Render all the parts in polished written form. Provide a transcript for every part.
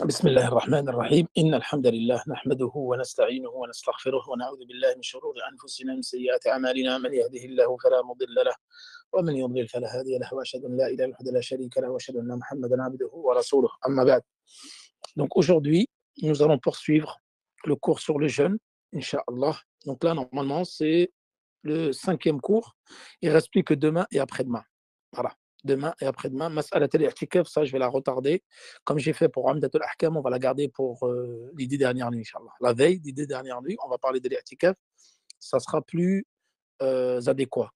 بسم الله الرحمن الرحيم إن الحمد لله نحمده ونستعينه ونستغفره ونعوذ بالله من شرور أنفسنا ومن سيئات أعمالنا من يهده الله فلا مضل له ومن يضلل فلا هادي له وأشهد أن لا إله إلا الله لا شريك له وأشهد أن محمدا عبده ورسوله أما بعد. Donc aujourd'hui, nous allons poursuivre le cours sur le jeûne, Inch'Allah. Donc là, normalement, c'est le 5e cours. Il ne reste plus que demain et après-demain. Voilà. Demain et après-demain. Mas'alat al-i'tikaf, ça, je vais la retarder. Comme j'ai fait pour Amdat al-Ahkam, on va la garder pour les 10 dernières nuits, Inch'Allah. La veille des 10 dernières nuits, on va parler de l'i'tikaf. Ça sera plus adéquat.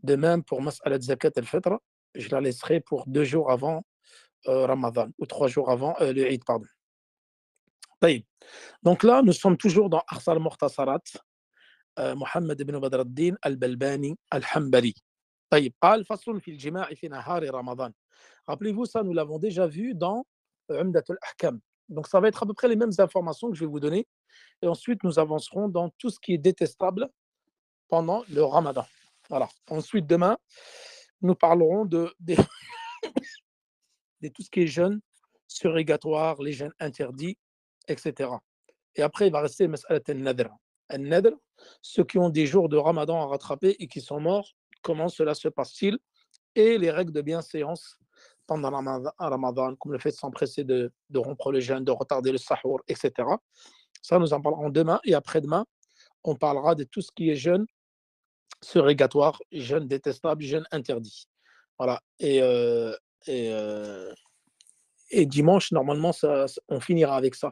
De même, pour Mas'alat Zakat al-Fitra, je la laisserai pour 2 jours avant Ramadan, ou 3 jours avant le Eid, pardon. طيب. Donc là, nous sommes toujours dans Arsal Mukhtasarat, Mohammed ibn Badr al-Din al-Balbani al-Hanbali. طيب. قال فصل في الجماع في نهار رمضان. Rappelez-vous, ça, nous l'avons déjà vu dans Umdat al-Ahkam. Donc, ça va être à peu près les mêmes informations que je vais vous donner. Et ensuite, nous avancerons dans tout ce qui est détestable pendant le Ramadan. Voilà. Ensuite, demain, nous parlerons de tout ce qui est jeûne surrégatoire, les jeûnes interdits, etc. Et après, il va rester Mas'alat al-Nadr. Al-Nadr, ceux qui ont des jours de Ramadan à rattraper et qui sont morts, comment cela se passe-t-il? Et les règles de bienséance pendant Ramadan, comme le fait de s'empresser de rompre le jeûne, de retarder le sahur, etc. Ça, nous en parlerons demain. Et après-demain, on parlera de tout ce qui est jeûne surrégatoire, jeûne détestable, jeûne interdit. Voilà. Et, et dimanche, normalement, on finira avec ça.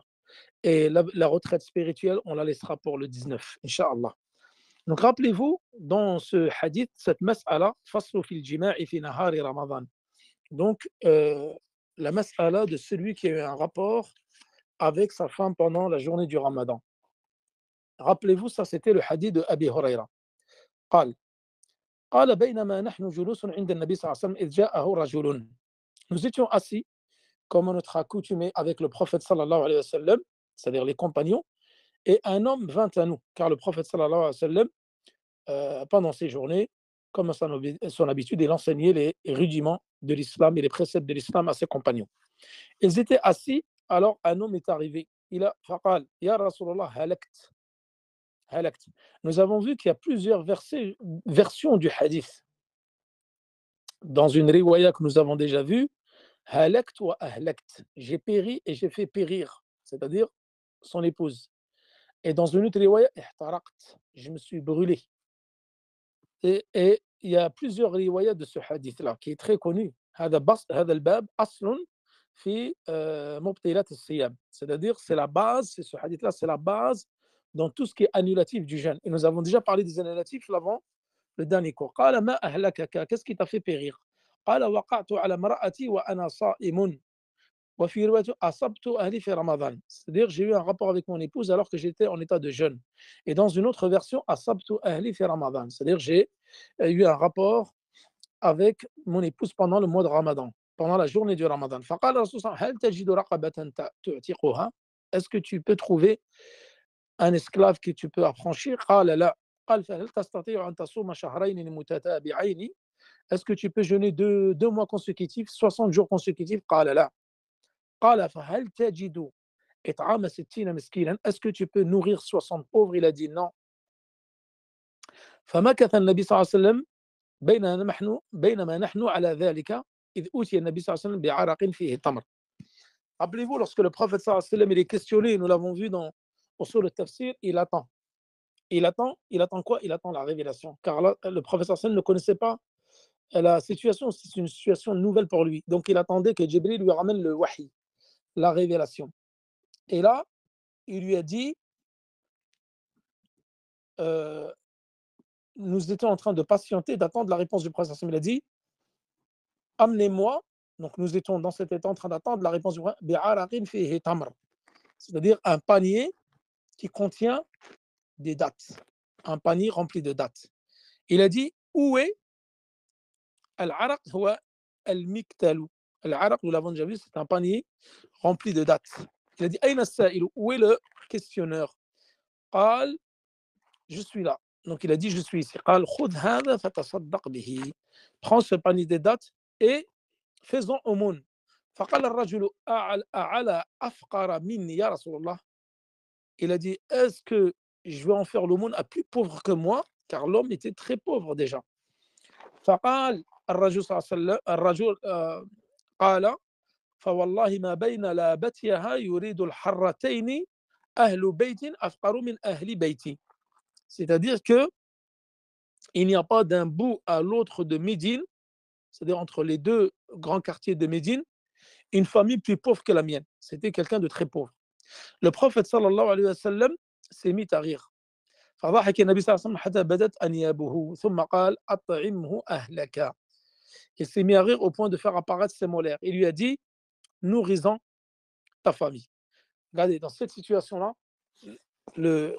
Et la retraite spirituelle, on la laissera pour le 19, Inch'Allah. Donc rappelez-vous, dans ce hadith, cette mas'ala, faslu fil jima'i fi nahari Ramadan. Donc, la mas'ala de celui qui a eu un rapport avec sa femme pendant la journée du Ramadan. Rappelez-vous, ça c'était le hadith de Abi Huraira. قال قال بينما نحن جلوس عند النبي صلى الله عليه وسلم إذ جاءه رجل. Nous étions assis, comme notre accoutumé avec le prophète sallallahu alayhi wa sallam, c'est-à-dire les compagnons, et un homme vint à nous, car le prophète sallallahu alayhi wa sallam, pendant ces journées, comme à son habitude, il enseignait les rudiments de l'islam et les préceptes de l'islam à ses compagnons. Ils étaient assis, alors un homme est arrivé. Il a faqal, Ya Rasulallah, halakt. Halakt. Nous avons vu qu'il y a plusieurs versions du hadith. Dans une riwaya que nous avons déjà vue, halakt wa ahlakt. J'ai péri et j'ai fait périr, c'est-à-dire son épouse. Et dans une autre riwaya, ihtaraqt. Je me suis brûlé. Et il y a plusieurs riwayats de ce hadith-là qui est très connu. هذا الباب أصل في مبطلات الصيام. C'est-à-dire, c'est la base, c'est ce hadith-là, c'est la base dans tout ce qui est annulatif du jeûne. Et nous avons déjà parlé des annulatifs avant le dernier cours. قال ما أهلكك. Qu'est-ce qui t'a fait périr? قال وقعت على امرأتي وأنا صائم. وفي رواية أصبت أهلي في رمضان. C'est-à-dire, j'ai eu un rapport avec mon épouse alors que j'étais en état de jeûne. Et dans une autre version, أصبت أهلي في رمضان. C'est-à-dire, j'ai eu un rapport avec mon épouse pendant le mois de Ramadan, pendant la journée du Ramadan. فقال الرسول صلى الله عليه وسلم هل تجد رقبة تعتقها? Est-ce que tu peux trouver un esclave que tu peux affranchir? قال لا. قال فهل تستطيع أن تصوم شهرين متتابعين? Est-ce que tu peux jeûner deux mois consécutifs, 60 jours consécutifs? قال لا. قال فهل تجد إطعام 60 مسكينا? Est-ce que tu peux nourrir 60 pauvres? Il a dit non. فمكث النبي صلى الله عليه وسلم بينما نحن على ذلك إذ أوتي النبي صلى الله عليه وسلم بعرق فيه تمر. Rappelez-vous, lorsque le prophète sallallahu alayhi wa sallam il est questionné, nous l'avons vu dans Usul al-Tafsir, il attend. Il attend quoi? Il attend la révélation. Car là, le prophète sallallahu alayhi wa sallam ne connaissait pas la situation, c'est une situation nouvelle pour lui. Donc il attendait que Jibril lui ramène le wahi, la révélation. Et là, il lui a dit, nous étions en train de patienter, d'attendre la réponse du prophète. Il a dit, amenez-moi. Donc nous étions dans cet état en train d'attendre la réponse du prophète. C'est-à-dire un panier qui contient des dattes. Un panier rempli de dattes. Il a dit, où est al-araq huwa al-miktalu. Al-araq, nous l'avons déjà vu, c'est un panier rempli de dattes. Il a dit, ayna as-sa'ilu, où est le questionneur? قال, je suis là. Donc il a dit, je suis ici. قال خذ هذا فتصدق به. Prends ce panier de dattes et faisons aumône. فقال الرجل أعلى أفقر مني يا رسول الله. Il a dit, est-ce que je vais en faire l'aumône à plus pauvre que moi? Car l'homme était très pauvre déjà. فقال الرجل صلى الله عليه وسلم الرجل قال فوالله ما بين لابتيها يريد الحرتين أهل بيت أفقر من أهل بيتي. C'est-à-dire que il n'y a pas d'un bout à l'autre de Médine, c'est-à-dire entre les deux grands quartiers de Médine, une famille plus pauvre que la mienne. C'était quelqu'un de très pauvre. Le prophète sallallahu alayhi wa sallam s'est mis à rire. فضحك النبي صلى الله عليه وسلم حتى بدت أنيابه ثم قال أطعمه أهلك. Il s'est mis à rire au point de faire apparaître ses molaires. Il lui a dit, nourris-en ta famille. Regardez, dans cette situation-là, le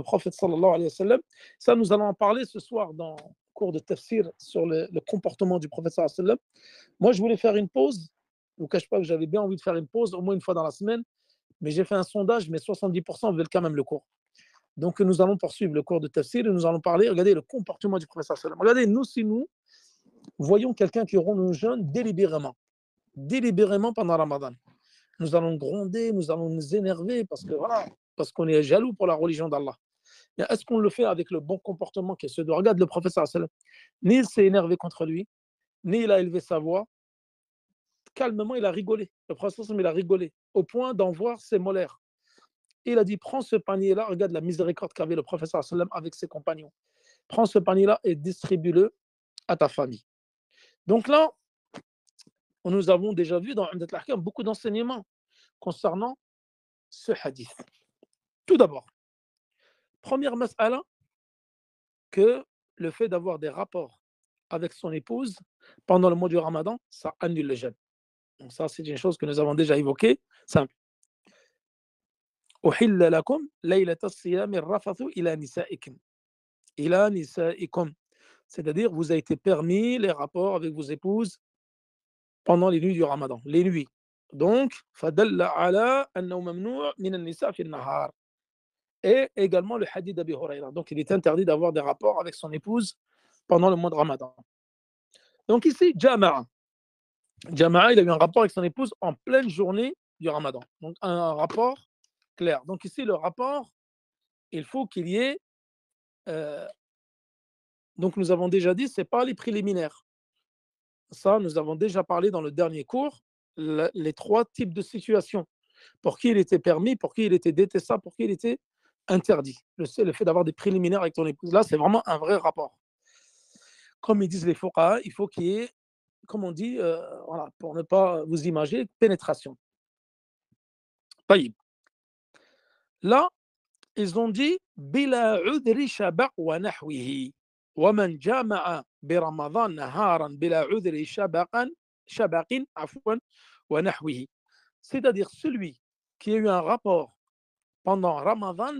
prophète sallallahu alayhi wa sallam, ça nous allons en parler ce soir dans le cours de tafsir sur le comportement du prophète sallallahu alayhi wa sallam. Moi, je voulais faire une pause. Je ne vous cache pas que j'avais bien envie de faire une pause, au moins une fois dans la semaine, mais j'ai fait un sondage, mais 70% veulent quand même le cours. Donc, nous allons poursuivre le cours de tafsir et nous allons parler, regardez, le comportement du prophète sallallahu alayhi wa sallam. Regardez, nous, si nous voyons quelqu'un qui rompt nos jeûnes délibérément pendant Ramadan, nous allons gronder, nous allons nous énerver parce que voilà, parce qu'on est jaloux pour la religion d'Allah. Mais est-ce qu'on le fait avec le bon comportement qui est celui de regarde le prophète sallallahu alayhi wa sallam, ni il s'est énervé contre lui, ni il a élevé sa voix, calmement il a rigolé. Le prophète sallallahu alayhi wa sallam, il a rigolé au point d'en voir ses molaires. Il a dit, prends ce panier-là, regarde la miséricorde qu'avait le prophète sallallahu alayhi wa sallam avec ses compagnons. Prends ce panier-là et distribue-le à ta famille. Donc là, nous avons déjà vu dans Umdat al-Ahkam beaucoup d'enseignements concernant ce hadith. Tout d'abord, première mas'ala, que le fait d'avoir des rapports avec son épouse pendant le mois du Ramadan, ça annule le jeûne. Donc ça, c'est une chose que nous avons déjà évoquée, simple. أحل لكم ليلة الصيام الرفث إلى نسائكم. إلى نسائكم. C'est-à-dire, vous a été permis les rapports avec vos épouses pendant les nuits du Ramadan, les nuits. Donc, فدل على أنه ممنوع من النساء في النهار. Et également le hadith d'Abi Huraïra. Donc, il est interdit d'avoir des rapports avec son épouse pendant le mois de Ramadan. Donc ici, Jama'a. Jama'a, il a eu un rapport avec son épouse en pleine journée du Ramadan. Donc, un rapport clair. Donc ici, le rapport, il faut qu'il y ait... donc, nous avons déjà dit, ce n'est pas les préliminaires. Ça, nous avons déjà parlé dans le dernier cours, les trois types de situations. Pour qui il était permis, pour qui il était détestable, pour qui il était interdit. Le fait d'avoir des préliminaires avec ton épouse, là, c'est vraiment un vrai rapport. Comme ils disent les fuqaha, il faut qu'il y ait, comme on dit, voilà, pour ne pas vous imaginer, pénétration. طيب. Là, ils ont dit بلا عذر شبق ونحوه ومن جامع برمضان نهارا بلا عذر شبق عفوا ونحوه. C'est-à-dire celui qui a eu un rapport pendant Ramadan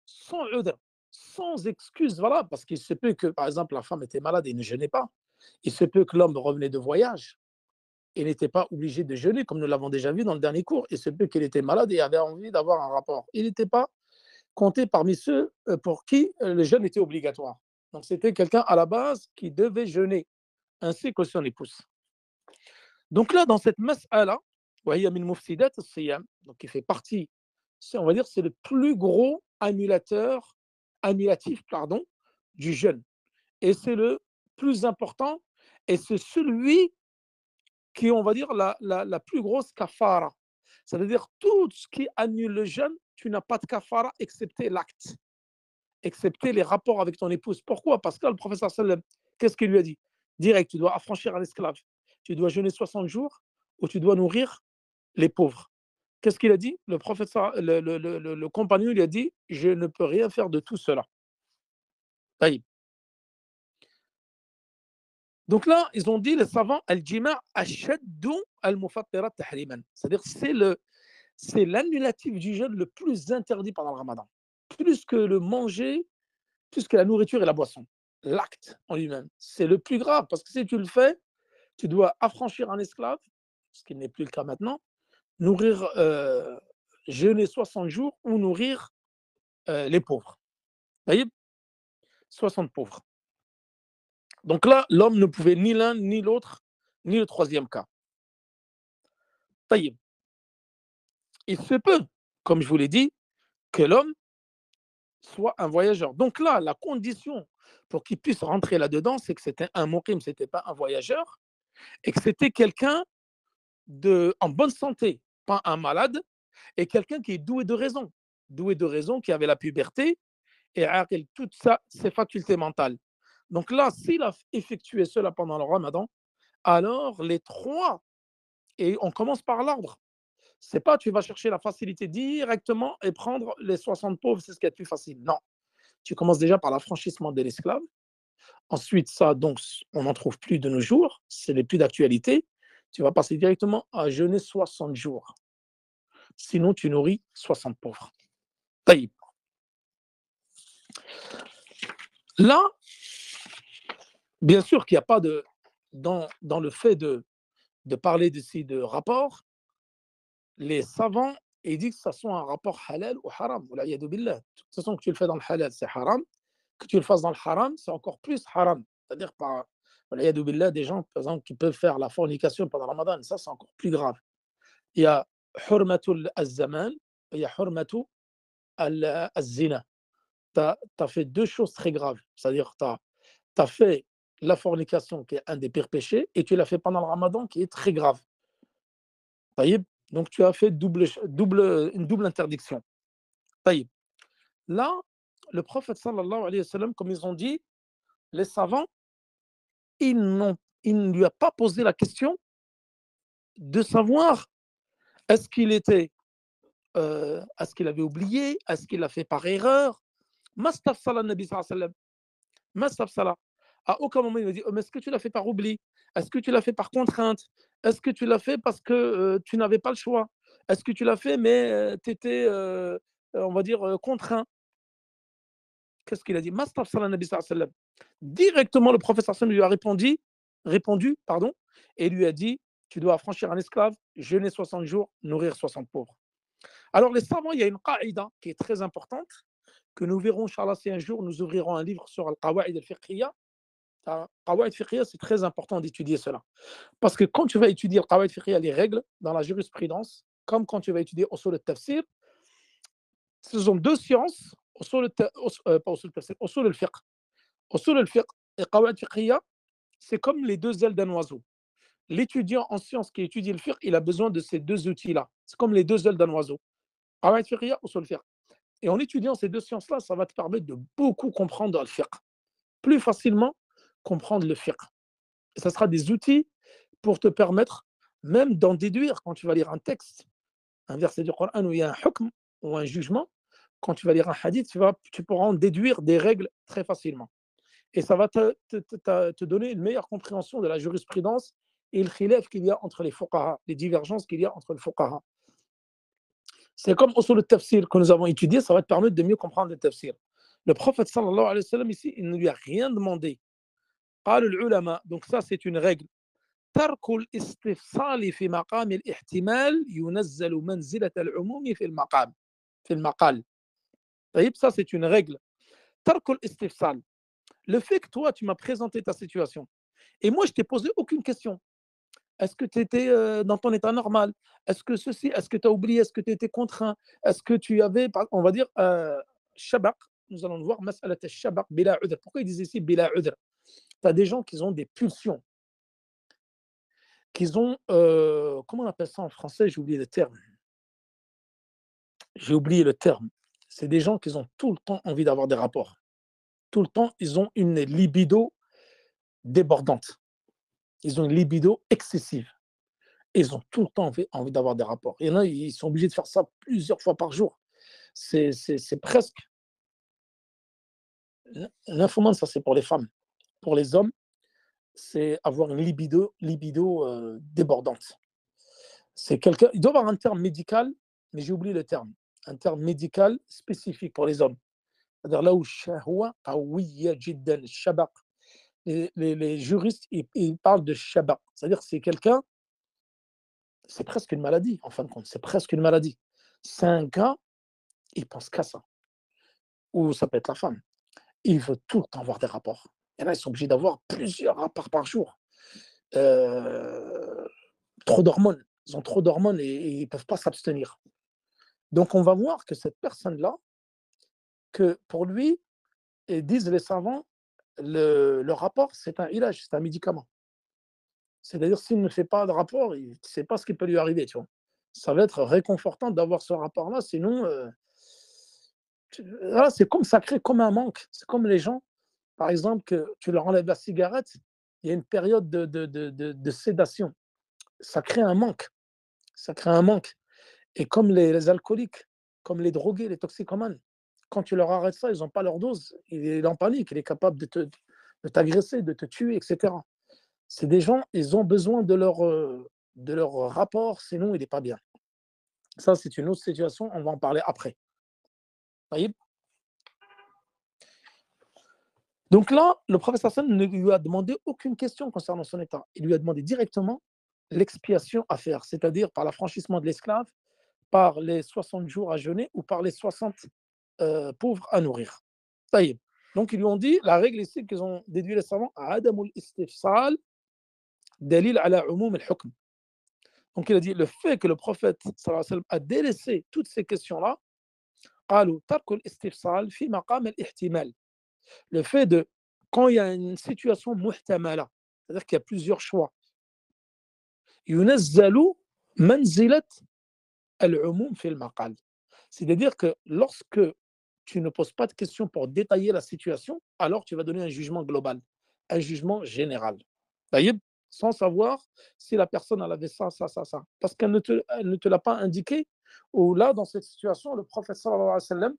sans udr, sans excuse, voilà, parce qu'il se peut que, par exemple, la femme était malade et ne jeûnait pas. Il se peut que l'homme revenait de voyage et n'était pas obligé de jeûner, comme nous l'avons déjà vu dans le dernier cours. Il se peut qu'il était malade et avait envie d'avoir un rapport. Il n'était pas compté parmi ceux pour qui le jeûne était obligatoire. Donc c'était quelqu'un à la base qui devait jeûner, ainsi que son épouse. Donc là, dans cette mas'ala, donc qui fait partie, on va dire, c'est le plus gros annulatif du jeûne. Et c'est le plus important, et c'est celui qui, on va dire, la plus grosse kafara. C'est-à-dire, tout ce qui annule le jeûne, tu n'as pas de kafara, excepté l'acte, excepté les rapports avec ton épouse. Pourquoi? Parce que le professeur sallam, qu'est-ce qu'il lui a dit? Direct, tu dois affranchir un esclave, tu dois jeûner 60 jours, ou tu dois nourrir les pauvres. Qu'est-ce qu'il a dit? Le prophète, le compagnon lui a dit, je ne peux rien faire de tout cela. Taïb. Donc là, ils ont dit, les savants, al-jima' ashaddu al-mufattirat tahriman. C'est-à-dire, c'est l'annulatif du jeûne le plus interdit pendant le Ramadan. Plus que le manger, plus que la nourriture et la boisson. L'acte en lui-même, c'est le plus grave, parce que si tu le fais, tu dois affranchir un esclave, ce qui n'est plus le cas maintenant, nourrir, jeûner 60 jours ou nourrir les pauvres. Vous voyez, 60 pauvres. Donc là, l'homme ne pouvait ni l'un, ni l'autre, ni le troisième cas. طيب, il se peut, comme je vous l'ai dit, que l'homme soit un voyageur. Donc là, la condition pour qu'il puisse rentrer là-dedans, c'est que c'était un muqim, ce n'était pas un voyageur, et que c'était quelqu'un en bonne santé, pas un malade, et quelqu'un qui est doué de raison, qui avait la puberté, et aqil, toutes ses facultés mentales. Donc là, s'il a effectué cela pendant le ramadan, alors les trois, et on commence par l'ordre. C'est pas tu vas chercher la facilité directement et prendre les 60 pauvres, c'est ce qui est le plus facile. Non. Tu commences déjà par l'affranchissement de l'esclave. Ensuite, ça, donc, on n'en trouve plus de nos jours, c'est les plus d'actualité. Tu vas passer directement à jeûner 60 jours. Sinon, tu nourris 60 pauvres. Taïb. Là, bien sûr qu'il n'y a pas de. Dans le fait de parler d'ici de rapport, les savants ils disent que ça soit un rapport halal ou haram. De toute façon, que tu le fais dans le halal, c'est haram. Que tu le fasses dans le haram, c'est encore plus haram. C'est-à-dire, des gens, par exemple, qui peuvent faire la fornication pendant le ramadan, ça, c'est encore plus grave. Il y a hurmatul az-zaman, il y a hurmatul az-zina. Tu as fait deux choses très graves. C'est-à-dire, tu as fait la fornication, qui est un des pires péchés, et tu l'as fait pendant le ramadan, qui est très grave. Donc, tu as fait une double interdiction. Là, le prophète, sallallahu alayhi wa sallam, comme ils ont dit, les savants, il ne lui a pas posé la question de savoir est-ce qu'il était, est-ce qu'il avait oublié, est-ce qu'il a fait par erreur. Mastafsala Nabi sallallahu alayhi wa sallam. Mastafsala. À aucun moment il a dit oh, mais est-ce que tu l'as fait par oubli? Est-ce que tu l'as fait par contrainte? Est-ce que tu l'as fait parce que tu n'avais pas le choix? Est-ce que tu l'as fait mais tu étais, on va dire, contraint? Qu'est-ce qu'il a dit? Mastafsala Nabi sallallahu alayhi wa sallam. Directement, le prophète sallallahu alayhi wa sallam lui a répondu, et lui a dit tu dois affranchir un esclave, jeûner 60 jours, nourrir 60 pauvres. Alors, les savants, il y a une qaïda qui est très importante, que nous verrons, Inch'Allah, si un jour nous ouvrirons un livre sur Al-Qawa'id al-Fiqhiyya. Qawa'id al-Fiqhiyya, c'est très important d'étudier cela. Parce que quand tu vas étudier Al-Qawa'id al-Fiqhiyya, les règles dans la jurisprudence, comme quand tu vas étudier Usul al-Tafsir, ce sont deux sciences, pas Usul al-Tafsir, Usul al-Fiqh. Usul al-Fiqh et Qawa'id al-Fiqhiyya, c'est comme les deux ailes d'un oiseau. L'étudiant en sciences qui étudie le fiqh, il a besoin de ces deux outils-là. C'est comme les deux ailes d'un oiseau. Qawa'id fiqhiyya, usul fiqh. Et en étudiant ces deux sciences-là, ça va te permettre de beaucoup comprendre le fiqh. Plus facilement comprendre le fiqh. Et ça sera des outils pour te permettre même d'en déduire quand tu vas lire un texte, un verset du Coran où il y a un hukm ou un jugement. Quand tu vas lire un hadith, tu pourras en déduire des règles très facilement. Et ça va te donner une meilleure compréhension de la jurisprudence et le khilaf qu'il y a entre les fuqaha, les divergences qu'il y a entre les fuqaha. C'est comme usul al-tafsir que nous avons étudié, ça va te permettre de mieux comprendre le tafsir. Le prophète sallallahu alayhi wa sallam ici, il ne lui a rien demandé. قال العلماء, donc ça c'est une règle. ترك الاستفصال في مقام الاحتمال ينزل منزلة العموم في المقام في المقال. طيب, ça c'est une règle. ترك الاستفصال. Le fait que toi tu m'as présenté ta situation et moi je t'ai posé aucune question. Est-ce que tu étais dans ton état normal? Est-ce que ceci? Est-ce que tu as oublié? Est-ce que tu étais contraint? Est-ce que tu avais, on va dire, shabaq? Nous allons voir, mas'alat al-shabaq bila udr. Pourquoi ils disent ici bila udr? Tu as des gens qui ont des pulsions, qui ont, comment on appelle ça en français? J'ai oublié le terme. J'ai oublié le terme. C'est des gens qui ont tout le temps envie d'avoir des rapports. Tout le temps, ils ont une libido débordante. Ils ont une libido excessive. Ils ont tout le temps envie d'avoir des rapports. Il y en a, ils sont obligés de faire ça plusieurs fois par jour. C'est presque. L'infomane, ça c'est pour les femmes. Pour les hommes, c'est avoir une libido débordante. C'est quelqu'un. Il doit y avoir un terme médical, mais j'ai oublié le terme. Un terme médical spécifique pour les hommes. C'est-à-dire là où shahwa qawiyya jiddan, shabaq. Les juristes, ils parlent de shabaq. C'est-à-dire que c'est quelqu'un, c'est presque une maladie, en fin de compte. C'est presque une maladie. C'est un gars, il pense qu'à ça. Ou ça peut être la femme. Il veut tout le temps avoir des rapports. Et là, ils sont obligés d'avoir plusieurs rapports par jour. Trop d'hormones. ils ont trop d'hormones et ils ne peuvent pas s'abstenir. Donc, on va voir que cette personne-là, que pour lui, et disent les savants, le rapport, c'est un ilage, c'est un médicament. C'est-à-dire, s'il ne fait pas de rapport, il ne sait pas ce qui peut lui arriver, tu vois. Ça va être réconfortant d'avoir ce rapport-là, sinon, là, c'est comme ça crée comme un manque. C'est comme les gens, par exemple, que tu leur enlèves la cigarette, il y a une période de sédation. Ça crée un manque. Ça crée un manque. Et comme les alcooliques, comme les drogués, les toxicomanes, quand tu leur arrêtes ça, ils n'ont pas leur dose. Il est en panique, il est capable de t'agresser, de te tuer, etc. C'est des gens, ils ont besoin de leur rapport, sinon il n'est pas bien. Ça, c'est une autre situation, on va en parler après. Taïb. Donc là, le prophète Hassan ne lui a demandé aucune question concernant son état. Il lui a demandé directement l'expiation à faire, c'est-à-dire par l'affranchissement de l'esclave, par les 60 jours à jeûner ou par les 60 pauvres à nourrir. Taïb. Donc ils lui ont dit, la règle ici qu'ils ont déduit les savants, Adamul istifsal dalil ala umum al-hukm. Donc il a dit, le fait que le prophète sallallahu alayhi wa sallam a délaissé toutes ces questions-là, قالوا ترك الاستفسال في مقام الاحتمال. Le fait de, quand il y a une situation muhtamala, c'est-à-dire qu'il y a plusieurs choix, ينزل منزلة العموم في المقال. C'est-à-dire que lorsque tu ne poses pas de questions pour détailler la situation, alors tu vas donner un jugement global, un jugement général. Taïb, sans savoir si la personne elle avait ça, ça, ça, ça. Parce qu'elle ne te l'a pas indiqué, ou là, dans cette situation, le prophète sallallahu alayhi wa sallam,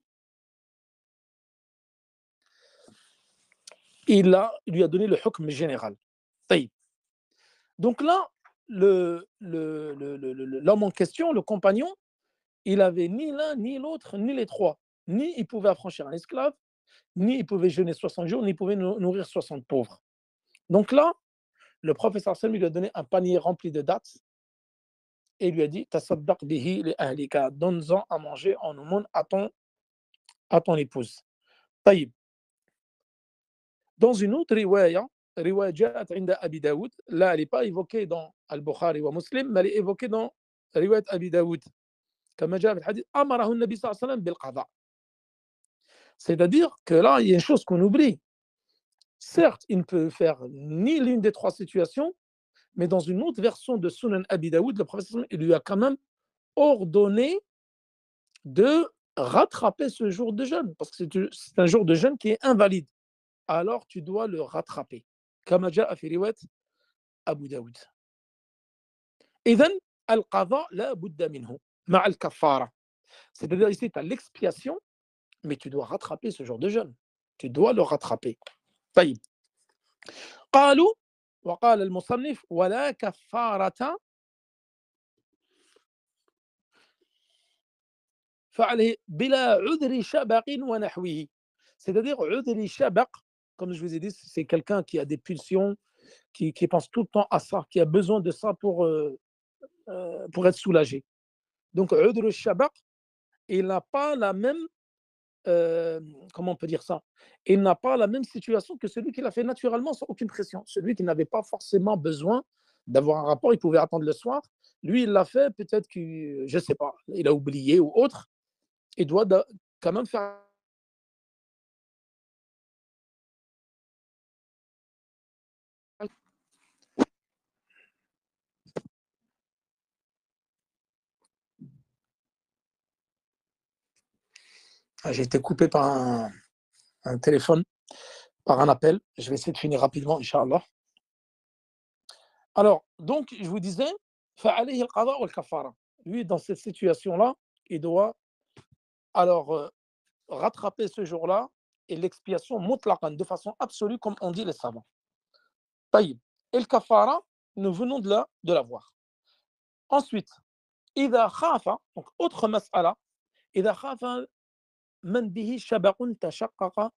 il lui a donné le hukm général. Taïb. Donc là, l'homme en question, le compagnon, il avait ni l'un, ni l'autre, ni les trois. Ni il pouvait affranchir un esclave, ni il pouvait jeûner 60 jours, ni il pouvait nourrir 60 pauvres. Donc là, le professeur Sallam lui a donné un panier rempli de dattes et il lui a dit Tasaddaq bihi li ahlika, donne-en à manger en aumône à ton épouse. Taïb. Dans une autre riwaya, riwaya ja'at inda Abi Daoud, là elle n'est pas évoquée dans Al-Bukhari wa Muslim, mais elle est évoquée dans riwayat Abi Daoud. Comme جاء في الحديث أمره النبي صلى الله عليه وسلم بالقضاء. C'est-à-dire que là, il y a une chose qu'on oublie. Certes, il ne peut faire ni l'une des trois situations, mais dans une autre version de Sunan Abi Daoud, le prophète il lui a quand même ordonné de rattraper ce jour de jeûne, parce que c'est un jour de jeûne qui est invalide. Alors tu dois le rattraper. Kama jaa fi riwayat Abu Daoud. Idhan, al-qada la budda minhu, ma'a al-kaffara. C'est-à-dire ici, tu as l'expiation, mais tu dois rattraper ce jour de jeûne. Tu dois le rattraper. طيب. قالوا وقال المصنف ولا كفارة فعله بلا عذر شبق ونحوه. C'est-à-dire عذر شبق, comme je vous ai dit, c'est quelqu'un qui a des pulsions, qui pense tout le temps à ça, qui a besoin de ça pour être soulagé. Donc عذر شبق, il n'a pas la même comment on peut dire ça, il n'a pas la même situation que celui qui l'a fait naturellement sans aucune pression. Celui qui n'avait pas forcément besoin d'avoir un rapport, il pouvait attendre le soir. Lui, il l'a fait, peut-être que, je ne sais pas, il a oublié ou autre. Il doit quand même faire. J'ai été coupé par un téléphone, par un appel. Je vais essayer de finir rapidement, Inch'Allah. Alors, donc, je vous disais, فعليه القضاء والكفارة. Lui, dans cette situation-là, il doit alors rattraper ce jour-là et l'expiation mutlaqan, de façon absolue, comme on dit les savants. Taïb. Et le kafara, nous venons de la voir. Ensuite, إذا خاف, donc autre mas'ala, إذا خاف من به شبق تشقق,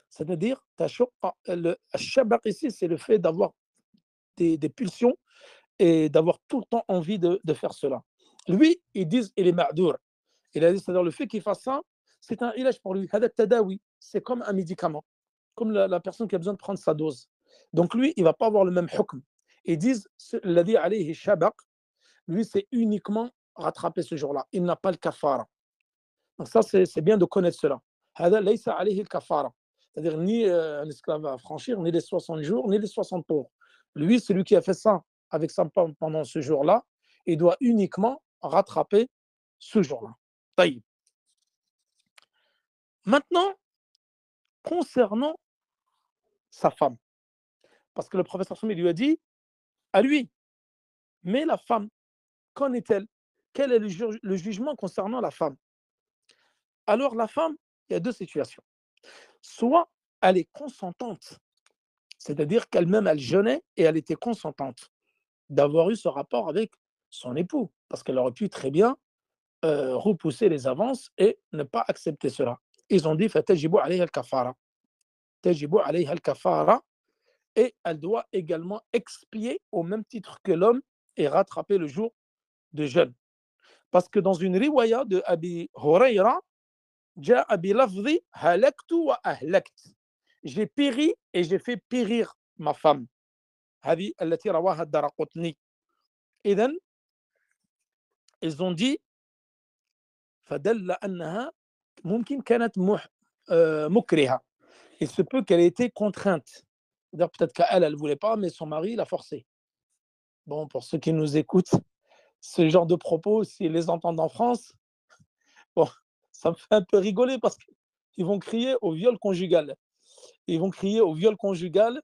c'est-à-dire le shabaq ici, c'est le fait d'avoir des pulsions et d'avoir tout le temps envie de faire cela. Lui, ils disent il est ma'dour. Il a dit, c'est-à-dire le fait qu'il fasse ça, c'est un ilaj pour lui. C'est comme un médicament, comme la personne qui a besoin de prendre sa dose. Donc lui, il ne va pas avoir le même hukm. Ils disent, الذي عليه شبق, lui, c'est uniquement rattraper ce jour-là. Il n'a pas le kafara. Donc ça, c'est bien de connaître cela. هذا ليس عليه الكفارة. C'est-à-dire ni un esclave à franchir, ni les 60 jours, ni les 60 pauvres. Lui, celui qui a fait ça avec sa femme pendant ce jour-là, il doit uniquement rattraper ce jour-là. طيب. Maintenant, concernant sa femme, parce que le professeur Soumi lui a dit à lui, mais la femme, qu'en est-elle? Quel est le jugement concernant la femme? Alors la femme, il y a deux situations. Soit elle est consentante, c'est-à-dire qu'elle-même, elle jeûnait et elle était consentante d'avoir eu ce rapport avec son époux, parce qu'elle aurait pu très bien repousser les avances et ne pas accepter cela. Ils ont dit فَتَجِبُ عَلَيْهَا الْكَفَارَةُ. تَجِبُ عَلَيْهَا الْكَفَارَةُ. Et elle doit également expier au même titre que l'homme et rattraper le jour de jeûne. Parce que dans une riwaya de Abi Huraira, جاء بلفظ هلكت وأهلكت. J'ai péri et j'ai fait périr ma femme. هذه التي رواها الدارقطني. إذن ils ont dit فدل أنها ممكن كانت مكرهة. Il se peut qu'elle ait été contrainte. Peut-être qu'elle ne voulait pas, mais son mari l'a forcée. Bon, pour ceux qui nous écoutent, ce genre de propos, s'ils les entendent en France, bon, ça me fait un peu rigoler parce qu'ils vont crier au viol conjugal. Ils vont crier au viol conjugal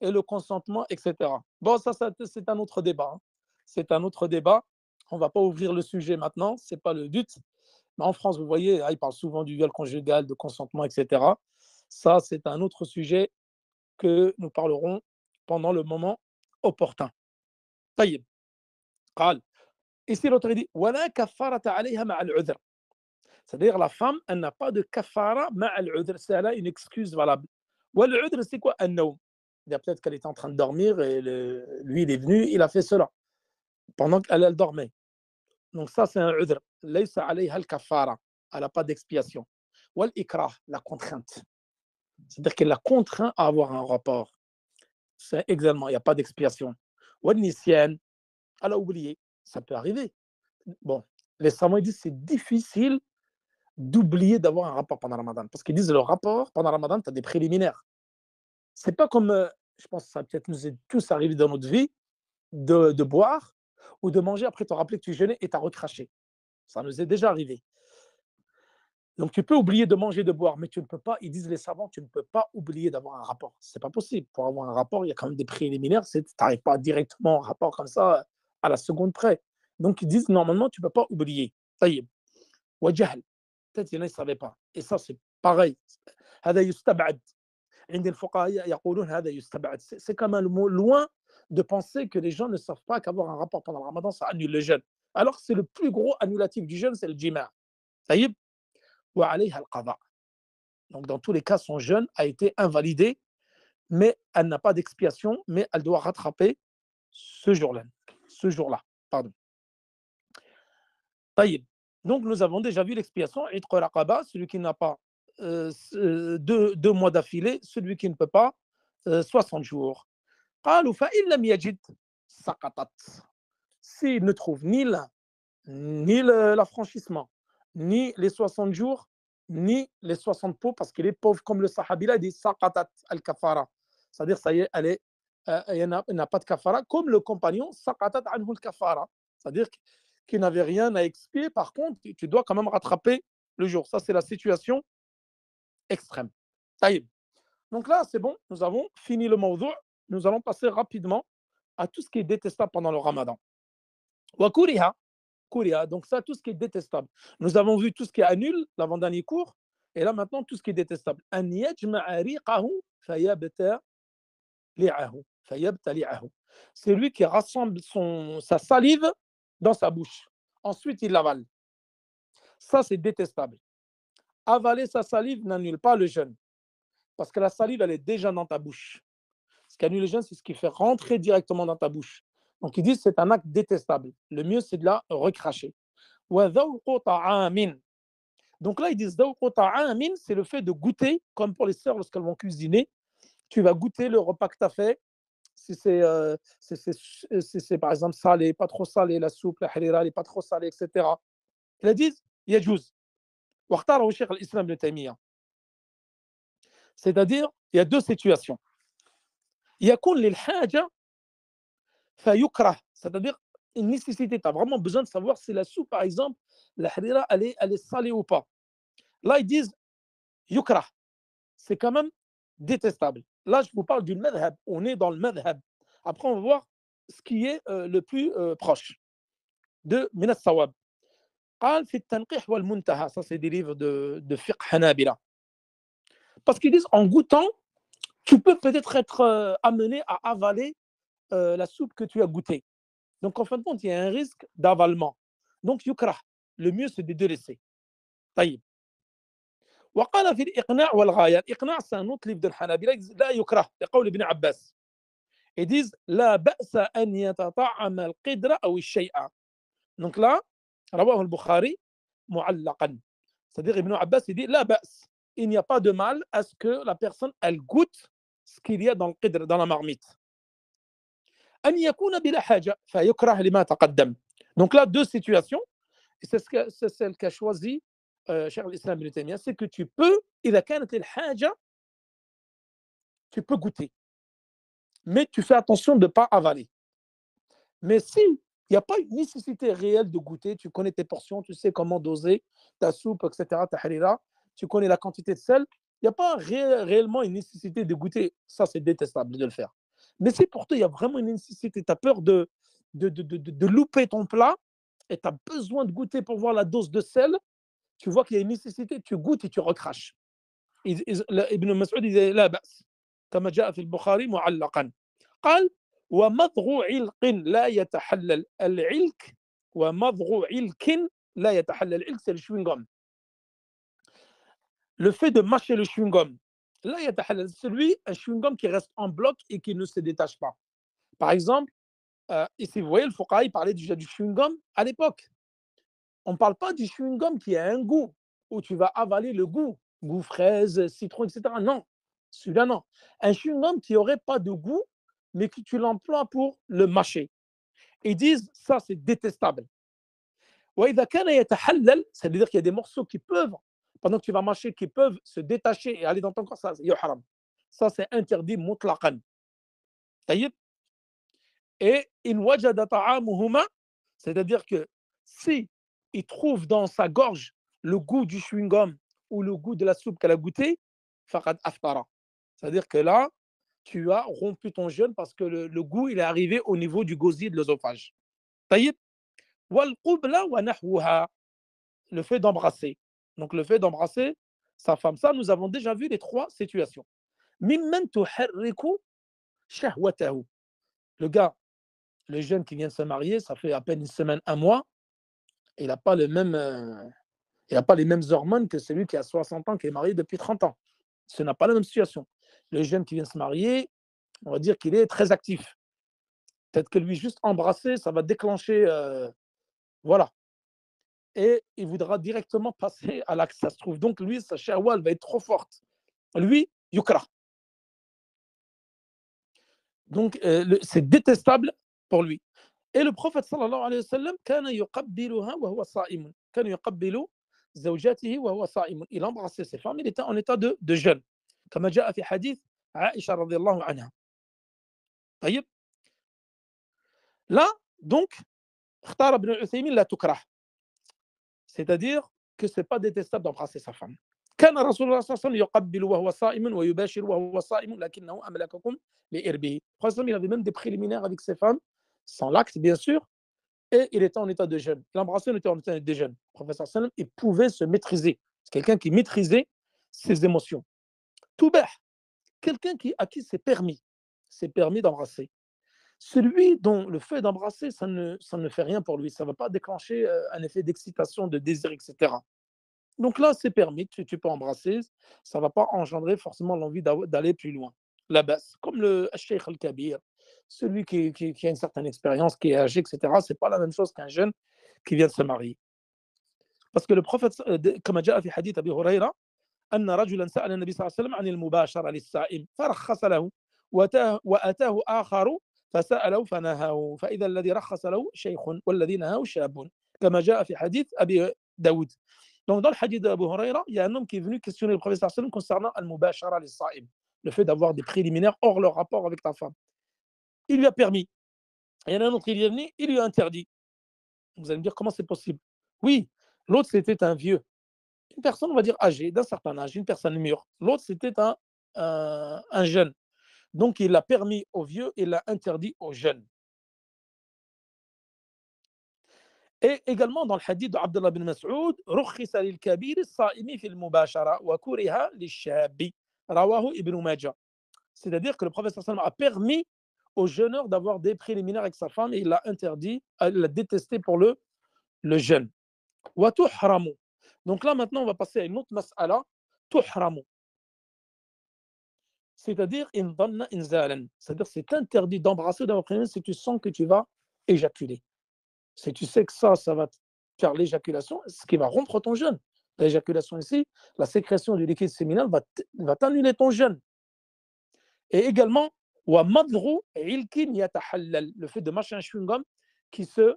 et le consentement, etc. Bon, ça c'est un autre débat. Hein. C'est un autre débat. On ne va pas ouvrir le sujet maintenant, ce n'est pas le but. Mais en France, vous voyez, ils parlent souvent du viol conjugal, de consentement, etc. Ça, c'est un autre sujet que nous parlerons pendant le moment opportun. طيب. قال. Ici, l'auteur dit ولا كفارة عليها مع العذر. C'est-à-dire la femme, elle n'a pas de kafara مع العذر. C'est elle a une excuse valable. والعذر, c'est quoi? النوم. Peut-être qu'elle était en train de dormir et lui, il est venu, il a fait cela pendant qu'elle dormait. Donc ça, c'est un udr. ليس عليها الكفارة. Elle n'a pas d'expiation. والإكراه, la contrainte. C'est-à-dire qu'elle l'a contraint à avoir un rapport. C'est exactement, il n'y a pas d'expiation. والنسيان, elle a oublié. Ça peut arriver. Bon, les savants disent que c'est difficile d'oublier d'avoir un rapport pendant Ramadan. Parce qu'ils disent le rapport pendant Ramadan, tu as des préliminaires. C'est pas comme, je pense que ça peut-être nous est tous arrivé dans notre vie, de boire ou de manger après te rappeler que tu jeûnais et tu as recraché. Ça nous est déjà arrivé. Donc tu peux oublier de manger, de boire, mais tu ne peux pas, ils disent les savants, tu ne peux pas oublier d'avoir un rapport. C'est pas possible. Pour avoir un rapport, il y a quand même des préliminaires. Tu n'arrives pas directement en rapport comme ça à la seconde près. Donc ils disent normalement, tu ne peux pas oublier. طيب. وجهل. Peut-être qu'il y en a qui ne savaient pas. Et ça, c'est pareil. هذا يستبعد. عند الفقهاء يقولون هذا يستبعد. C'est quand même loin de penser que les gens ne savent pas qu'avoir un rapport pendant le Ramadan, ça annule le jeûne. Alors que c'est le plus gros annulatif du jeûne, c'est le jima'. طيب. وعليها القضاء. Donc dans tous les cas, son jeûne a été invalidé, mais elle n'a pas d'expiation, mais elle doit rattraper ce jour-là. Pardon. طيب. Donc nous avons déjà vu l'expiation, عتق رقبة, celui qui n'a pas deux mois d'affilée, celui qui ne peut pas 60 jours. قالوا فإن لم يجد سقطت. S'il ne trouve ni l'affranchissement, ni les 60 jours, ni les 60 pots, parce qu'il est pauvre, comme le sahabi là, il dit saqatat al-kafara. C'est-à-dire, ça y est, elle n'a pas de kafara, comme le compagnon, saqatat anhu al-kafara. C'est-à-dire qu'il n'avait rien à expier. Par contre, tu dois quand même rattraper le jour. Ça, c'est la situation extrême. Taïb. Donc là, c'est bon, nous avons fini le mawdou'. Nous allons passer rapidement à tout ce qui est détestable pendant le ramadan. Wa kuriha. Donc ça, tout ce qui est détestable. Nous avons vu tout ce qui annule l'avant-dernier cours, et là maintenant tout ce qui est détestable. C'est lui qui rassemble sa salive dans sa bouche. Ensuite, il l'avale. Ça, c'est détestable. Avaler sa salive n'annule pas le jeûne, parce que la salive, elle est déjà dans ta bouche. Ce qui annule le jeûne, c'est ce qui fait rentrer directement dans ta bouche. Donc, ils disent que c'est un acte détestable. Le mieux, c'est de la recracher. Donc là, ils disent c'est le fait de goûter, comme pour les sœurs lorsqu'elles vont cuisiner. Tu vas goûter le repas que tu as fait. si c'est par exemple salé, pas trop salé, la soupe, la harira, elle n'est pas trop salée, etc. Ils disent يجوز واختاره شيخ الإسلام ابن تيمية. C'est-à-dire, il y a deux situations. يكون للحاجة فيكره, c'est-à-dire une nécessité, tu as vraiment besoin de savoir si la soupe, par exemple, la harira, elle est salée ou pas. Là, ils disent yukrah, c'est quand même détestable. Là, je vous parle du madhab, on est dans le madhab. Après, on va voir ce qui est le plus proche de min as-sawab. قال في التنقيح والمنتهى, ça c'est des livres de fiqh hanabila. Parce qu'ils disent en goûtant, tu peux peut-être être amené à avaler la soupe que tu as goûtée. Donc en fin de compte, il y a un risque d'avalement. Donc yukrah, le mieux c'est de délaisser. طيب. وقال في الإقناع والغاية. الإقناع c'est un autre livre de الحنابلة, لا يكره لقول ابن عباس. Ils disent لا بأس أن يتطعم القدر أو الشيء. Donc là, رواه البخاري معلقا. C'est-à-dire Ibn Abbas il dit لا بأس, il n'y a pas de mal à ce que la personne elle goûte ce qu'il y a dans le qidr, dans la marmite. أن يكون بلا حاجة فيكره لما تقدم. Donc là, deux situations, et c'est celle qu'a choisi Cheikh l'Islam Ibn Taymiyyah, c'est que tu peux, إذا كانت الحاجة, tu peux goûter, mais tu fais attention de ne pas avaler. Mais si il n'y a pas une nécessité réelle de goûter, tu connais tes portions, tu sais comment doser ta soupe, etc., ta harira, tu connais la quantité de sel, il n'y a pas réellement une nécessité de goûter. Ça, c'est détestable de le faire. Mais si pour toi, il y a vraiment une nécessité, tu as peur de louper ton plat et tu as besoin de goûter pour voir la dose de sel, tu vois qu'il y a une nécessité, tu goûtes et tu recraches. Ibn Mas'ud disait لا بأس كما جاء في البخاري معلقا. قال ومضغ علق لا يتحلل العلك ومضغ علك لا يتحلل. العلك c'est le chewing-gum. Le fait de mâcher le chewing-gum, لا يتحلل, celui, un chewing-gum qui reste en bloc et qui ne se détache pas. Par exemple, ici vous voyez le fuqaha il parlait déjà du chewing-gum à l'époque. On ne parle pas du chewing-gum qui a un goût, où tu vas avaler le goût fraise, citron, etc. Non, celui-là non. Un chewing-gum qui n'aurait pas de goût, mais que tu l'emploies pour le mâcher. Ils disent, ça c'est détestable. وإذا كان يتحلل, c'est-à-dire qu'il y a des morceaux qui peuvent, pendant que tu vas mâcher, qui peuvent se détacher et aller dans ton corps, ça c'est yuhram. Ça c'est interdit mutlaqan. طيب. Et in wajada ta'amuhuma, c'est-à-dire que si il trouve dans sa gorge le goût du chewing-gum ou le goût de la soupe qu'elle a goûté, faqad aftara. C'est-à-dire que là, tu as rompu ton jeûne parce que le goût il est arrivé au niveau du gosier de l'œsophage. طيب. والقبلة ونحوها, le fait d'embrasser. Donc le fait d'embrasser sa femme, ça nous avons déjà vu les trois situations. ممن تحرك شهوته. Le gars, le jeune qui vient de se marier, ça fait à peine une semaine, un mois, il n'a pas, pas les mêmes hormones que celui qui a 60 ans, qui est marié depuis 30 ans. Ce n'est pas la même situation. Le jeune qui vient de se marier, on va dire qu'il est très actif. Peut-être que lui, juste embrasser, ça va déclencher, voilà. Et il voudra directement passer à l'acte, ça se trouve. Donc lui, sa shahwa, elle va être trop forte. Lui, yukra. Donc c'est détestable pour lui. Et le prophète sallallahu alayhi wa sallam, kana yuqabbiluha wa huwa sa'imun. Kana yuqabbilu zawjatihi wa huwa sa'imun. Il embrassait ses femmes, il était en état de jeûne. Comme جاء في حديث عائشة رضي الله عنها. طيب. Là, donc, اختار ابن عثيمين لا تكره. C'est-à-dire que ce n'est pas détestable d'embrasser sa femme. كان رسول الله صلى الله عليه وسلم يقبل وهو صائم ويباشر وهو صائم لكنه أملككم لإربه. Il avait même des préliminaires avec ses femmes, sans l'acte bien sûr, et il était en état de jeûne. L'embrasser, il était en état de jeûne. Le professeur sallam, il pouvait se maîtriser. C'est quelqu'un qui maîtrisait ses émotions. Toubah, quelqu'un à qui c'est permis d'embrasser. Celui dont le fait d'embrasser, ça ne fait rien pour lui. Ça ne va pas déclencher un effet d'excitation, de désir, etc. Donc là, c'est permis, tu peux embrasser. Ça ne va pas engendrer forcément l'envie d'aller plus loin. La basse, comme le Sheikh al-Kabir, celui qui a une certaine expérience, qui est âgé, etc. Ce n'est pas la même chose qu'un jeune qui vient de se marier. Parce que le prophète, comme جاء في حديث أبي هريرة, أن رجلا سأل النبي صلى الله عليه وسلم عن المباشرة للسائم فرخص له وأتاه آخر فسأله فنهاه فإذا الذي رخص له شيخ والذي نهاه شاب كما جاء في حديث أبي داود. Donc, dans le hadith d'Abu Huraira, il y a un homme qui est venu questionner le prophète sallam concernant al-mubashara lis-sa'im, le fait d'avoir des préliminaires hors le rapport avec ta femme. Il lui a permis. Il y en a un autre, il est venu, il lui a interdit. Vous allez me dire, comment c'est possible? Oui, l'autre, c'était un vieux. Une personne, on va dire, âgée, d'un certain âge, une personne mûre. L'autre, c'était un jeune. Donc, il l'a permis aux vieux et l'a interdit aux jeunes. Et également dans le hadith d'Abdullah bin Mas'ud, rukhisa lil kabir as-sa'imi fi al-mubashara wa kuriha lish-shabi. Rawahu Ibn Majah. C'est-à-dire que le prophète sallallahu alayhi wa sallam a permis au jeûneur d'avoir des préliminaires avec sa femme et il l'a interdit, il l'a détesté pour le jeûne. Wa tuhramu. Donc là maintenant on va passer à une autre mas'ala, tuhramu. C'est-à-dire indanna inzalan. C'est-à-dire c'est interdit d'embrasser d'avoir préliminaire si tu sens que tu vas éjaculer. Si tu sais que ça va faire l'éjaculation, ce qui va rompre ton jeûne. L'éjaculation ici, la sécrétion du liquide séminal va t'annuler ton jeûne. Et également, le fait de mâcher un chewing-gum qui se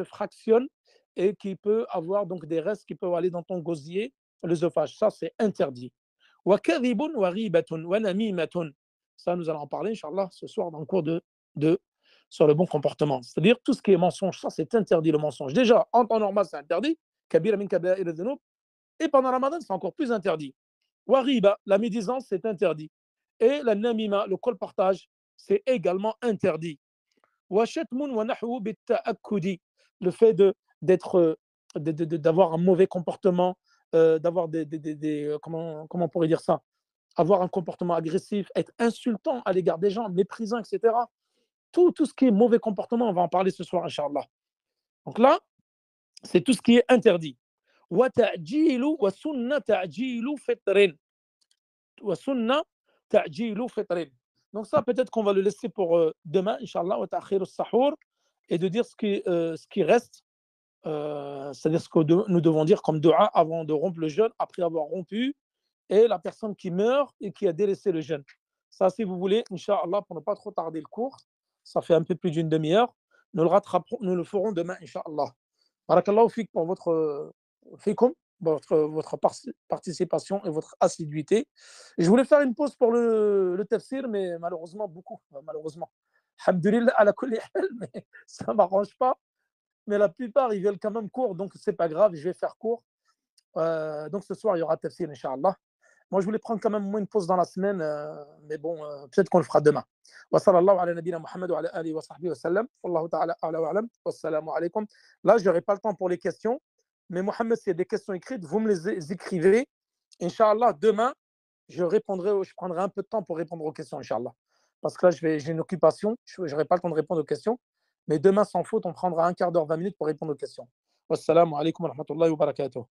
fractionne et qui peut avoir donc des restes qui peuvent aller dans ton gosier, l'œsophage. Ça, c'est interdit. Ça, nous allons en parler, Inch'Allah, ce soir dans le cours sur le bon comportement. C'est-à-dire tout ce qui est mensonge, ça, c'est interdit le mensonge. Déjà, en temps normal, c'est interdit. Et pendant Ramadan, c'est encore plus interdit. Wariba, la médisance, c'est interdit. Et la namima, le colportage, c'est également interdit. Washatmun wa nahwu bitta'akkudi, le fait d'avoir un mauvais comportement, d'avoir comment on pourrait dire ça, avoir un comportement agressif, être insultant à l'égard des gens, méprisant, etc. Tout ce qui est mauvais comportement, on va en parler ce soir, Inch'Allah. Donc là, c'est tout ce qui est interdit. Wa ta'jilu wa sunna ta'jilu fitrin. Wa sunna ta'jilu fitrin. Donc ça, peut-être qu'on va le laisser pour demain, Inch'Allah, wa ta'khir as-sahur, et de dire ce qui reste, c'est-à-dire ce que nous devons dire comme dua avant de rompre le jeûne, après avoir rompu, et la personne qui meurt et qui a délaissé le jeûne. Ça, si vous voulez, Inch'Allah, pour ne pas trop tarder le cours, ça fait un peu plus d'une demi-heure, nous le ferons demain, Inch'Allah. Barakallahu fik pour votre participation et votre assiduité. Je voulais faire une pause pour le tafsir, mais malheureusement, malheureusement. Alhamdulillah, ala kulli hal, mais ça ne m'arrange pas. Mais la plupart, ils veulent quand même court, donc c'est pas grave, je vais faire court. Donc ce soir, il y aura tafsir, Inch'Allah. Moi, je voulais prendre quand même une pause dans la semaine, mais bon, peut-être qu'on le fera demain. Wa sallallahu ala nabina Muhammad wa ala alihi wa sahbihi wa sallam. Wallahu ta'ala a'la wa a'lam. Wassalamu alaikum. Là, je n'aurai pas le temps pour les questions, mais Mohamed, s'il y a des questions écrites, vous me les écrivez. Inch'Allah, demain, je prendrai un peu de temps pour répondre aux questions, Inch'Allah. Parce que là, j'ai une occupation, je n'aurai pas le temps de répondre aux questions. Mais demain, sans faute, on prendra un quart d'heure, 20 minutes pour répondre aux questions. Wassalamu alaikum wa rahmatullahi wa barakatuh.